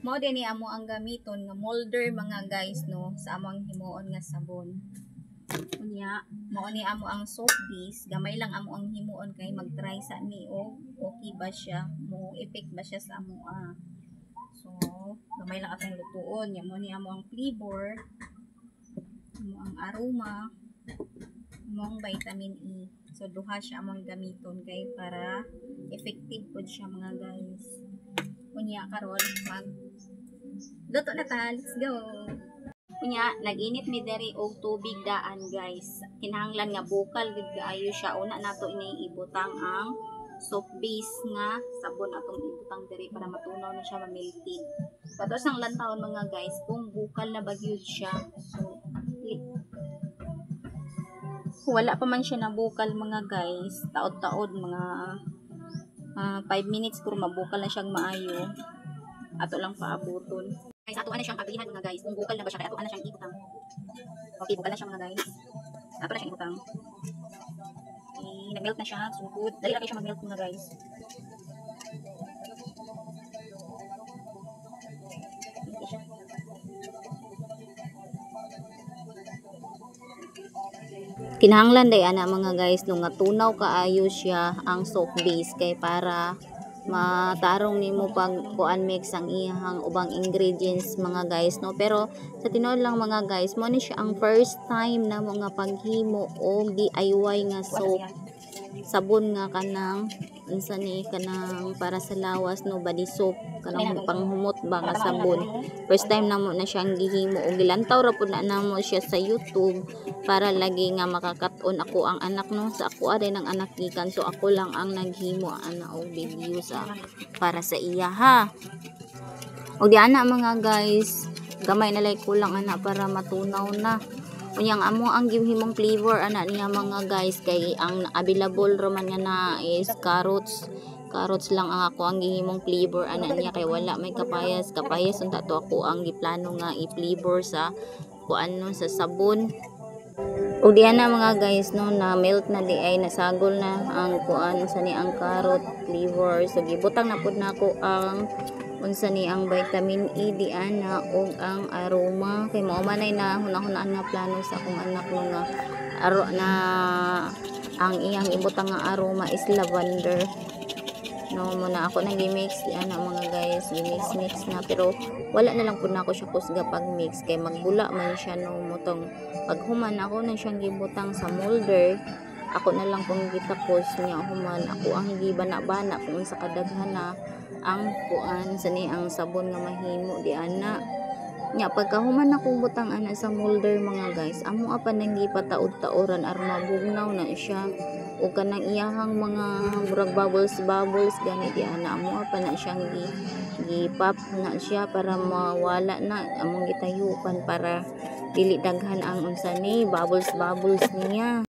Mao din ni amo ang gamiton nga molder mga guys no sa among himuon nga sabon. Unya, mao ni amo ang soap base, gamay lang amo ang himuon kay mag-try sa ni og okay ba siya, mo effect ba siya sa amo. So, gamay lang atong lutuon. Yan mo ni amo ang flavor, amo ang aroma, amo ang vitamin E. So, duha siya among gamiton kay para effective po siya mga guys. Unya karon mag luto na ta. Let's go. Unya, nag-init mi diri og tubig daan guys. Kinahanglan nga bukal gid kaayo siya. Una nato ini ibutang ang soap base nga sabon atong ibutang diri para matunaw na siya, ma-melted. Tapos ang lantawon mga guys kung bukal na bagyod siya. So, wala pa man siya na bukal mga guys. Taod-taod mga 5 minutes kung mabukal na siyang maayo. Ato lang paabuton. Guys, ato na siyang ablihan mga guys. Kung bukal na ba siya, kaya ato na siyang ibutang. Okay, bukal na siya mga guys. Ato na siyang ibutang. Nag-melt na siya. So good. Dali lang siya mag-melt mga guys. Kinahanglan day ana mga guys nung nga tunaw kaayo siya ang soap base kay para matarong nimo pag kuan mix ang iyang ubang ingredients mga guys no. Pero sa tinuod lang mga guys, mo ni siya ang first time na mo nga paghimo og DIY nga soap sabon nga kanang unsa ni kanang para sa lawas no, body soap kanang panghumot ba nga sabon. First time namo na siyang gihimo og gilantaw ra pud na namo siya sa YouTube para lagi nga makakaton ako ang anak no, sa ako aday ng anak gikan, so ako lang ang naghimo ana og video sa para sa iya ha. Og di ana mga guys, gamay na lay kulang ana para matunaw na. Unyang amo ang gihimong flavor ana niya mga guys kay ang available roman nga na is carrots lang ang ako ang gihimong flavor ana niya kay wala may kapayas unta to ako ang giplano nga i-flavor sa kuan sa sabon. Ug diyan na mga guys no, na melt na di ay nasagol na ang kuan sa ni ang carrot flavor. So gibutang na pud nako ang unsa ni ang vitamin E di ana og ang aroma kay mao manay na hunahunaan na plano sa akong anak no nga na ang iyang ibutang nga aroma is lavender no. Muna ako nang gi-mix di ana mga guys, gi-mix na pero wala na lang pud nako siya kusga pag mix kay magbula man siya no. Motong paghuman ako na siyang gibutang sa molder, ako na lang kung gitapos niya human ako ang gibana-bana kung sa kadaghan na ang kuan sa ni ang sabon nga mahimo di ana nya. Pagkahuman akong butang ana sa molder mga guys, amo pa nang gipataod-taoran aron mabugnaw na siya o kanang iyahang mga burag bubbles gani di ana, amo pa na siyang gipap na siya para mawala na among gitayupan para dili daghan ang unsa ni bubbles niya.